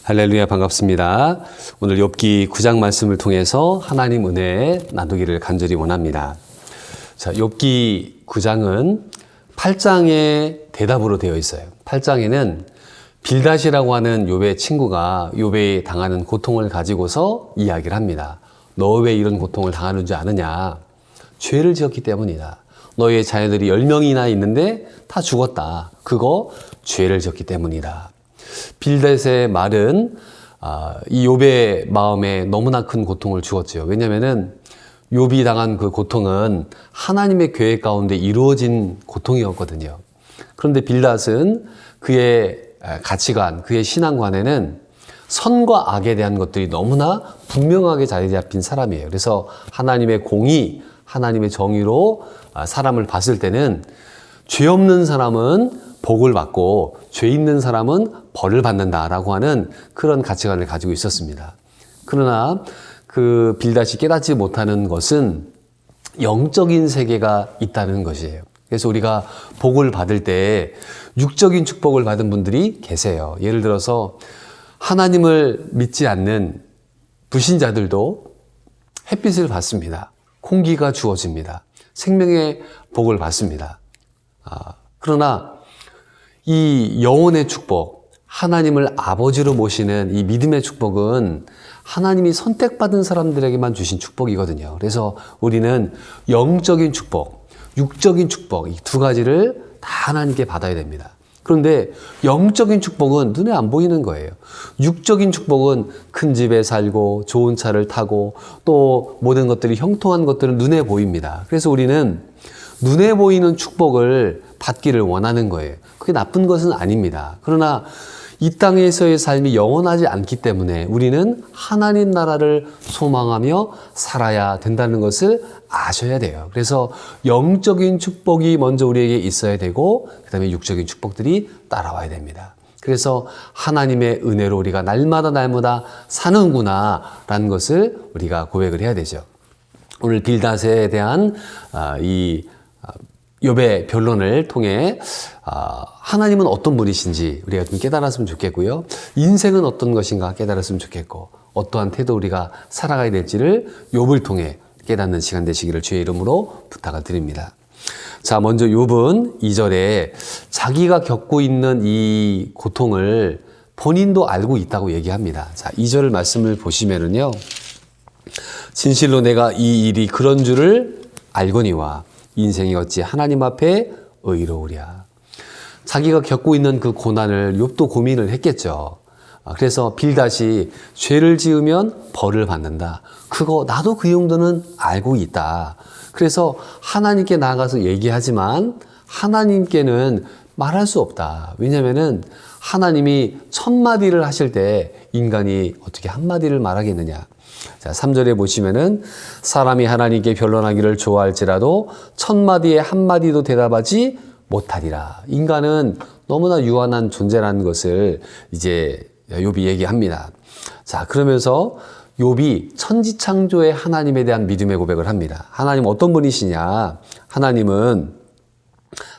할렐루야, 반갑습니다. 오늘 욥기 9장 말씀을 통해서 하나님 은혜 나누기를 간절히 원합니다. 자, 욥기 9장은 8장의 대답으로 되어 있어요. 8장에는 빌닷이라고 하는 욥의 친구가 욥이 당하는 고통을 가지고서 이야기를 합니다. 너 왜 이런 고통을 당하는 줄 아느냐? 죄를 지었기 때문이다. 너의 자녀들이 10명이나 있는데 다 죽었다. 그거 죄를 지었기 때문이다. 빌닷의 말은 이 욥의 마음에 너무나 큰 고통을 주었죠. 왜냐하면 욥이 당한 그 고통은 하나님의 계획 가운데 이루어진 고통이었거든요. 그런데 빌닷은 그의 가치관, 그의 신앙관에는 선과 악에 대한 것들이 너무나 분명하게 자리 잡힌 사람이에요. 그래서 하나님의 공의, 하나님의 정의로 사람을 봤을 때는 죄 없는 사람은 복을 받고 죄 있는 사람은 벌을 받는다라고 하는 그런 가치관을 가지고 있었습니다. 그러나 그 빌닷이 깨닫지 못하는 것은 영적인 세계가 있다는 것이에요. 그래서 우리가 복을 받을 때 육적인 축복을 받은 분들이 계세요. 예를 들어서 하나님을 믿지 않는 불신자들도 햇빛을 받습니다. 공기가 주어집니다. 생명의 복을 받습니다. 그러나 이 영혼의 축복, 하나님을 아버지로 모시는 이 믿음의 축복은 하나님이 선택받은 사람들에게만 주신 축복이거든요. 그래서 우리는 영적인 축복, 육적인 축복, 이 두 가지를 다 하나님께 받아야 됩니다. 그런데 영적인 축복은 눈에 안 보이는 거예요. 육적인 축복은 큰 집에 살고 좋은 차를 타고 또 모든 것들이 형통한 것들은 눈에 보입니다. 그래서 우리는 눈에 보이는 축복을 받기를 원하는 거예요. 그게 나쁜 것은 아닙니다. 그러나 이 땅에서의 삶이 영원하지 않기 때문에 우리는 하나님 나라를 소망하며 살아야 된다는 것을 아셔야 돼요. 그래서 영적인 축복이 먼저 우리에게 있어야 되고 그 다음에 육적인 축복들이 따라와야 됩니다. 그래서 하나님의 은혜로 우리가 날마다 사는구나 라는 것을 우리가 고백을 해야 되죠. 오늘 빌닷에 대한 이 욥의 변론을 통해 하나님은 어떤 분이신지 우리가 좀 깨달았으면 좋겠고요. 인생은 어떤 것인가 깨달았으면 좋겠고 어떠한 태도 우리가 살아가야 될지를 욥을 통해 깨닫는 시간 되시기를 주의 이름으로 부탁을 드립니다. 자, 먼저 욥은 2절에 자기가 겪고 있는 이 고통을 본인도 알고 있다고 얘기합니다. 자, 2절 말씀을 보시면은요. 진실로 내가 이 일이 그런 줄을 알거니와 인생이 어찌 하나님 앞에 의로우랴. 자기가 겪고 있는 그 고난을 욥도 고민을 했겠죠. 그래서 빌닷이 죄를 지으면 벌을 받는다. 그거 나도 그 정도는 알고 있다. 그래서 하나님께 나아가서 얘기하지만 하나님께는 말할 수 없다. 왜냐하면 하나님이 1000마디를 하실 때 인간이 어떻게 한마디를 말하겠느냐. 자, 3절에 보시면은 사람이 하나님께 변론하기를 좋아할지라도 1000마디에 한마디도 대답하지 못하리라. 인간은 너무나 유한한 존재라는 것을 이제 욥이 얘기합니다. 자, 그러면서 욥이 천지창조의 하나님에 대한 믿음의 고백을 합니다. 하나님 어떤 분이시냐? 하나님은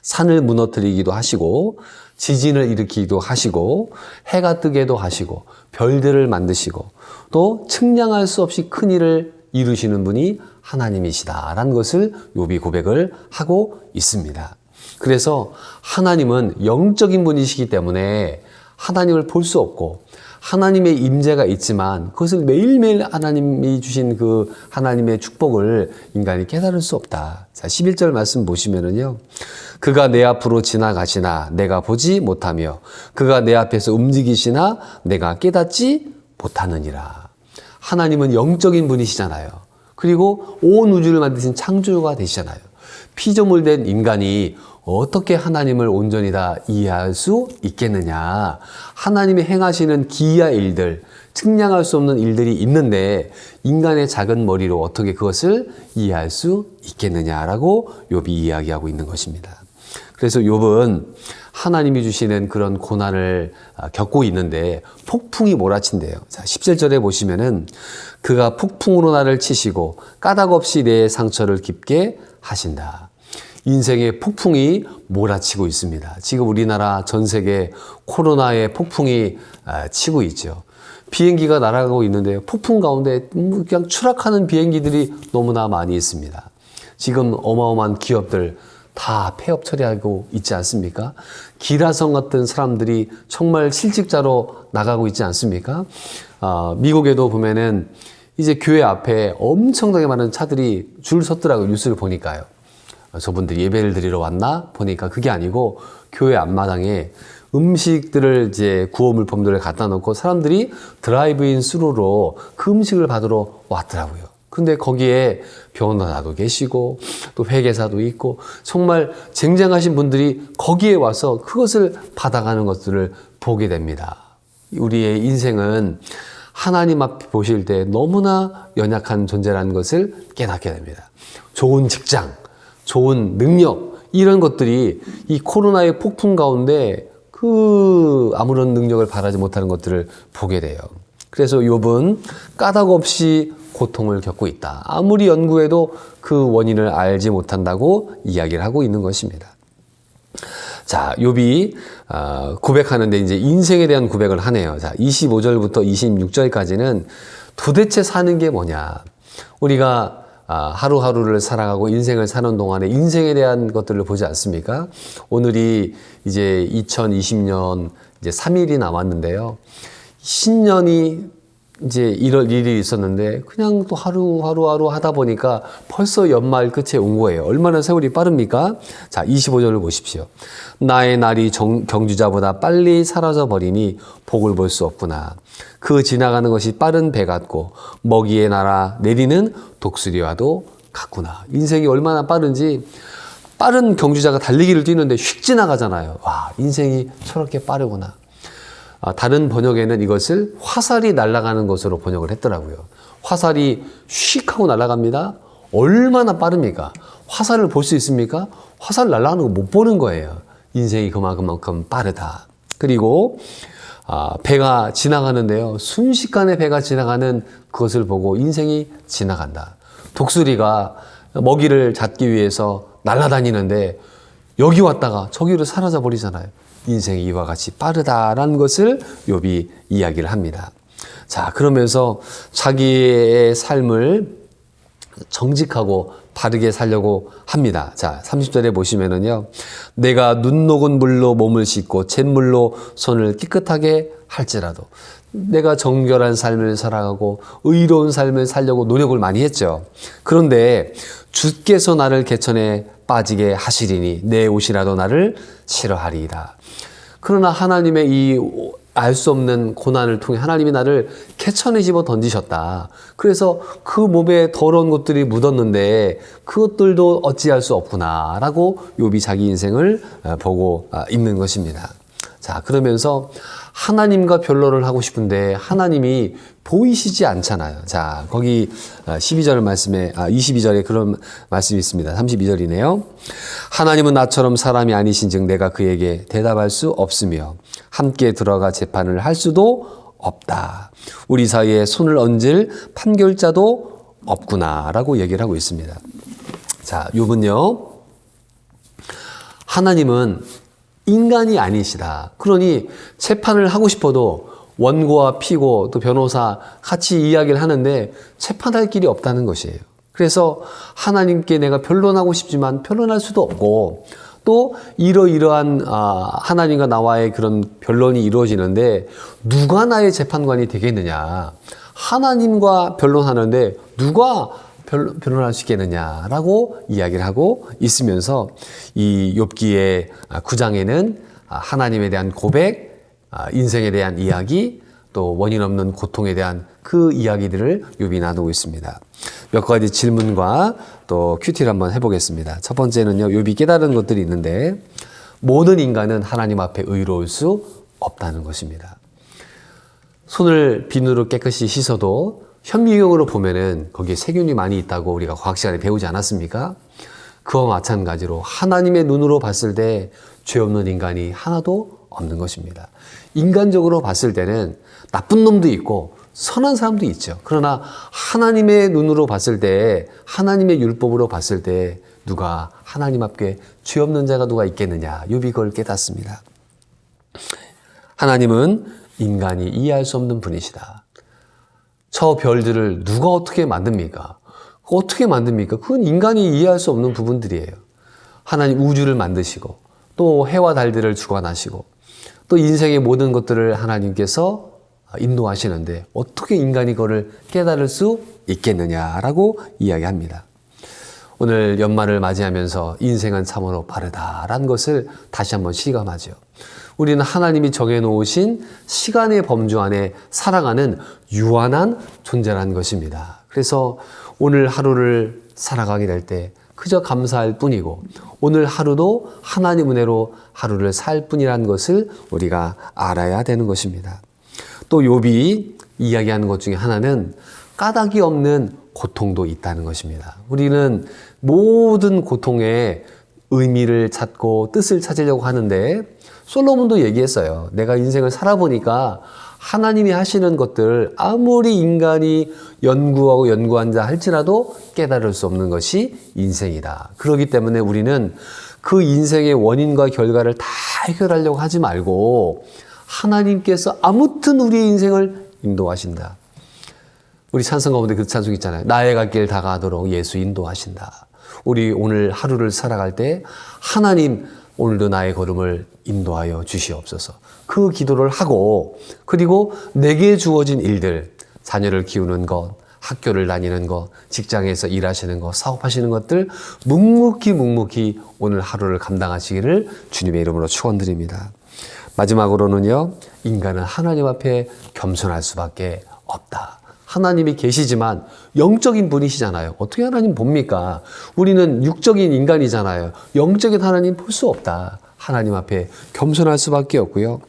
산을 무너뜨리기도 하시고 지진을 일으키기도 하시고 해가 뜨게도 하시고 별들을 만드시고 또 측량할 수 없이 큰 일을 이루시는 분이 하나님이시다라는 것을 욥이 고백을 하고 있습니다. 그래서 하나님은 영적인 분이시기 때문에 하나님을 볼 수 없고 하나님의 임재가 있지만 그것을 매일매일 하나님이 주신 그 하나님의 축복을 인간이 깨달을 수 없다. 자, 11절 말씀 보시면은요. 그가 내 앞으로 지나가시나 내가 보지 못하며 그가 내 앞에서 움직이시나 내가 깨닫지 못하느니라. 하나님은 영적인 분이시잖아요. 그리고 온 우주를 만드신 창조주가 되시잖아요. 피조물된 인간이 어떻게 하나님을 온전히 다 이해할 수 있겠느냐. 하나님이 행하시는 기이한 일들, 측량할 수 없는 일들이 있는데 인간의 작은 머리로 어떻게 그것을 이해할 수 있겠느냐라고 욥이 이야기하고 있는 것입니다. 그래서 욥은 하나님이 주시는 그런 고난을 겪고 있는데 폭풍이 몰아친대요. 자, 17절에 보시면은 그가 폭풍으로 나를 치시고 까닭 없이 내 상처를 깊게 하신다. 인생의 폭풍이 몰아치고 있습니다. 지금 우리나라 전 세계 코로나의 폭풍이 치고 있죠. 비행기가 날아가고 있는데 폭풍 가운데 그냥 추락하는 비행기들이 너무나 많이 있습니다. 지금 어마어마한 기업들 다 폐업 처리하고 있지 않습니까? 기라성 같은 사람들이 정말 실직자로 나가고 있지 않습니까? 미국에도 보면은 이제 교회 앞에 엄청나게 많은 차들이 줄 섰더라고요. 뉴스를 보니까요. 저분들 예배를 드리러 왔나? 보니까 그게 아니고 교회 앞마당에 음식들을 이제 구호물품들을 갖다 놓고 사람들이 드라이브인 스루로 그 음식을 받으러 왔더라고요. 근데 거기에 변호사도 계시고 또 회계사도 있고 정말 쟁쟁하신 분들이 거기에 와서 그것을 받아가는 것들을 보게 됩니다. 우리의 인생은 하나님 앞에 보실 때 너무나 연약한 존재라는 것을 깨닫게 됩니다. 좋은 직장, 좋은 능력 이런 것들이 이 코로나의 폭풍 가운데 아무런 능력을 바라지 못하는 것들을 보게 돼요. 그래서 욥은 까닭 없이 고통을 겪고 있다. 아무리 연구해도 그 원인을 알지 못한다고 이야기를 하고 있는 것입니다. 자, 욥이 고백하는데 이제 인생에 대한 고백을 하네요. 자, 25절부터 26절까지는 도대체 사는 게 뭐냐? 우리가 하루하루를 살아가고 인생을 사는 동안에 인생에 대한 것들을 보지 않습니까? 오늘이 이제 2020년 이제 3일이 남았는데요. 신년이 이제 1월 1일이 있었는데 그냥 또 하루 하다 보니까 벌써 연말 끝에 온 거예요. 얼마나 세월이 빠릅니까? 자, 25절을 보십시오. 나의 날이 경주자보다 빨리 사라져 버리니 복을 볼 수 없구나. 그 지나가는 것이 빠른 배 같고 먹이에 날아 내리는 독수리와도 같구나. 인생이 얼마나 빠른지 빠른 경주자가 달리기를 뛰는데 휙 지나가잖아요. 와, 인생이 저렇게 빠르구나. 다른 번역에는 이것을 화살이 날아가는 것으로 번역을 했더라고요. 화살이 휙 하고 날아갑니다. 얼마나 빠릅니까? 화살을 볼 수 있습니까? 화살 날아가는 거 못 보는 거예요. 인생이 그만큼 빠르다. 그리고 배가 지나가는데요. 순식간에 배가 지나가는 그것을 보고 인생이 지나간다. 독수리가 먹이를 잡기 위해서 날아다니는데 여기 왔다가 저기로 사라져 버리잖아요. 인생이 이와 같이 빠르다라는 것을 욥이 이야기를 합니다. 자, 그러면서 자기의 삶을 정직하고 바르게 살려고 합니다. 자, 30절에 보시면은요. 내가 눈 녹은 물로 몸을 씻고 잿물로 손을 깨끗하게 할지라도 내가 정결한 삶을 살아가고 의로운 삶을 살려고 노력을 많이 했죠. 그런데 주께서 나를 개천에 빠지게 하시리니 내 옷이라도 나를 싫어하리이다. 그러나 하나님의 이 알 수 없는 고난을 통해 하나님이 나를 개천에 집어 던지셨다. 그래서 그 몸에 더러운 것들이 묻었는데 그것들도 어찌할 수 없구나 라고 욥이 자기 인생을 보고 있는 것입니다. 자, 그러면서 하나님과 변론을 하고 싶은데 하나님이 보이시지 않잖아요. 자, 거기 12절 말씀에 22절에 그런 말씀이 있습니다. 32절이네요. 하나님은 나처럼 사람이 아니신즉 내가 그에게 대답할 수 없으며 함께 들어가 재판을 할 수도 없다. 우리 사이에 손을 얹을 판결자도 없구나라고 얘기를 하고 있습니다. 자, 욥은요. 하나님은 인간이 아니시다. 그러니 재판을 하고 싶어도 원고와 피고 또 변호사 같이 이야기를 하는데 재판할 길이 없다는 것이에요. 그래서 하나님께 내가 변론하고 싶지만 변론할 수도 없고 또 이러이러한 하나님과 나와의 그런 변론이 이루어지는데 누가 나의 재판관이 되겠느냐. 하나님과 변론하는데 누가 변론할 수 있겠느냐라고 이야기를 하고 있으면서 이 욥기의 9장에는 하나님에 대한 고백, 인생에 대한 이야기, 또 원인 없는 고통에 대한 그 이야기들을 욥이 나누고 있습니다. 몇 가지 질문과 또 큐티를 한번 해보겠습니다. 첫 번째는요, 욥이 깨달은 것들이 있는데 모든 인간은 하나님 앞에 의로울 수 없다는 것입니다. 손을 비누로 깨끗이 씻어도 현미경으로 보면은 거기에 세균이 많이 있다고 우리가 과학 시간에 배우지 않았습니까? 그와 마찬가지로 하나님의 눈으로 봤을 때 죄 없는 인간이 하나도 없는 것입니다. 인간적으로 봤을 때는 나쁜 놈도 있고 선한 사람도 있죠. 그러나 하나님의 눈으로 봤을 때, 하나님의 율법으로 봤을 때 누가 하나님 앞에 죄 없는 자가 누가 있겠느냐. 욥이 그걸 깨닫습니다. 하나님은 인간이 이해할 수 없는 분이시다. 저 별들을 누가 어떻게 만듭니까? 어떻게 만듭니까? 그건 인간이 이해할 수 없는 부분들이에요. 하나님 우주를 만드시고 또 해와 달들을 주관하시고 또 인생의 모든 것들을 하나님께서 인도하시는데 어떻게 인간이 그거를 깨달을 수 있겠느냐라고 이야기합니다. 오늘 연말을 맞이하면서 인생은 참으로 빠르다라는 것을 다시 한번 실감하죠. 우리는 하나님이 정해놓으신 시간의 범주 안에 살아가는 유한한 존재라는 것입니다. 그래서 오늘 하루를 살아가게 될 때 그저 감사할 뿐이고 오늘 하루도 하나님 은혜로 하루를 살 뿐이라는 것을 우리가 알아야 되는 것입니다. 또 욥이 이야기하는 것 중에 하나는 까닭이 없는 고통도 있다는 것입니다. 우리는 모든 고통에 의미를 찾고 뜻을 찾으려고 하는데 솔로몬도 얘기했어요. 내가 인생을 살아보니까 하나님이 하시는 것들 아무리 인간이 연구하고 연구한다 할지라도 깨달을 수 없는 것이 인생이다. 그렇기 때문에 우리는 그 인생의 원인과 결과를 다 해결하려고 하지 말고 하나님께서 아무튼 우리의 인생을 인도하신다. 우리 찬송 가운데 그 찬송 있잖아요. 나의 갈 길 다가도록 예수 인도하신다. 우리 오늘 하루를 살아갈 때 하나님 오늘도 나의 걸음을 인도하여 주시옵소서. 그 기도를 하고 그리고 내게 주어진 일들, 자녀를 키우는 것, 학교를 다니는 것, 직장에서 일하시는 것, 사업하시는 것들 묵묵히 오늘 하루를 감당하시기를 주님의 이름으로 축원드립니다. 마지막으로는요. 인간은 하나님 앞에 겸손할 수밖에 없다. 하나님이 계시지만 영적인 분이시잖아요. 어떻게 하나님 봅니까? 우리는 육적인 인간이잖아요. 영적인 하나님 볼 수 없다. 하나님 앞에 겸손할 수밖에 없고요.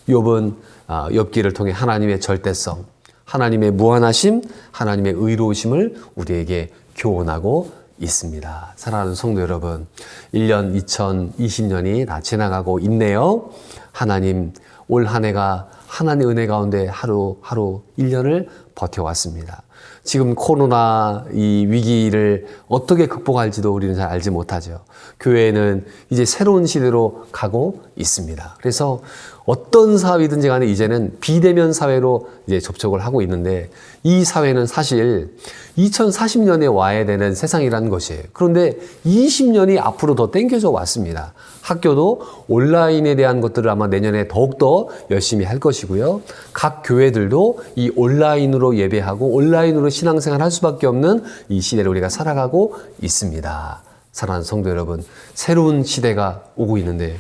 욥은 욥기를 통해 하나님의 절대성, 하나님의 무한하심, 하나님의 의로우심을 우리에게 교훈하고 있습니다. 사랑하는 성도 여러분, 1년 2020년이 다 지나가고 있네요. 하나님 올 한 해가 하나님의 은혜 가운데 하루하루 1년을 버텨왔습니다. 지금 코로나 이 위기를 어떻게 극복할지도 우리는 잘 알지 못하죠. 교회는 이제 새로운 시대로 가고 있습니다. 그래서 어떤 사회든지 간에 이제는 비대면 사회로 이제 접촉을 하고 있는데 이 사회는 사실 2040년에 와야 되는 세상이라는 것이에요. 그런데 20년이 앞으로 더 당겨져 왔습니다. 학교도 온라인에 대한 것들을 아마 내년에 더욱더 열심히 할 것이고요. 각 교회들도 이 온라인으로 예배하고 온라인으로 신앙생활 할 수밖에 없는 이 시대를 우리가 살아가고 있습니다. 사랑하는 성도 여러분, 새로운 시대가 오고 있는데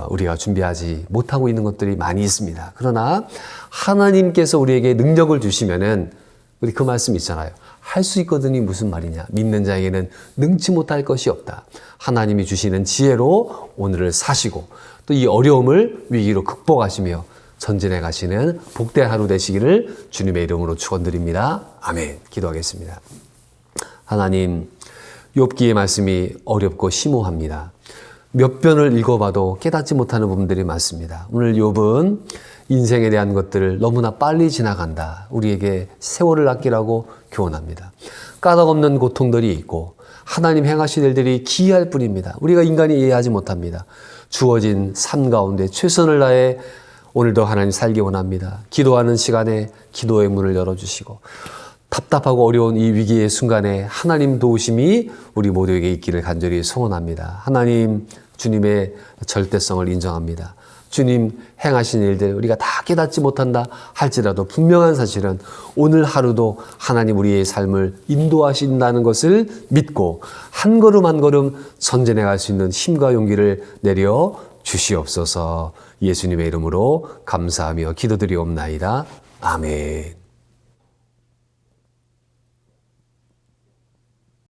우리가 준비하지 못하고 있는 것들이 많이 있습니다. 그러나 하나님께서 우리에게 능력을 주시면은 우리 그 말씀 있잖아요. 할 수 있거든이 무슨 말이냐. 믿는 자에게는 능치 못할 것이 없다. 하나님이 주시는 지혜로 오늘을 사시고 또 이 어려움을 위기로 극복하시며 전진해 가시는 복된 하루 되시기를 주님의 이름으로 축원드립니다. 아멘. 기도하겠습니다. 하나님, 욥기의 말씀이 어렵고 심오합니다. 몇 변을 읽어봐도 깨닫지 못하는 부분들이 많습니다. 오늘 욥은 인생에 대한 것들을 너무나 빨리 지나간다. 우리에게 세월을 아끼라고 교훈합니다. 까닭없는 고통들이 있고 하나님 행하신 일들이 기이할 뿐입니다. 우리가 인간이 이해하지 못합니다. 주어진 삶 가운데 최선을 다해 오늘도 하나님 살기 원합니다. 기도하는 시간에 기도의 문을 열어주시고 답답하고 어려운 이 위기의 순간에 하나님 도우심이 우리 모두에게 있기를 간절히 소원합니다. 하나님, 주님의 절대성을 인정합니다. 주님 행하신 일들 우리가 다 깨닫지 못한다 할지라도 분명한 사실은 오늘 하루도 하나님 우리의 삶을 인도하신다는 것을 믿고 한 걸음 한 걸음 전진해 갈 수 있는 힘과 용기를 내려 주시옵소서. 예수님의 이름으로 감사하며 기도드리옵나이다. 아멘.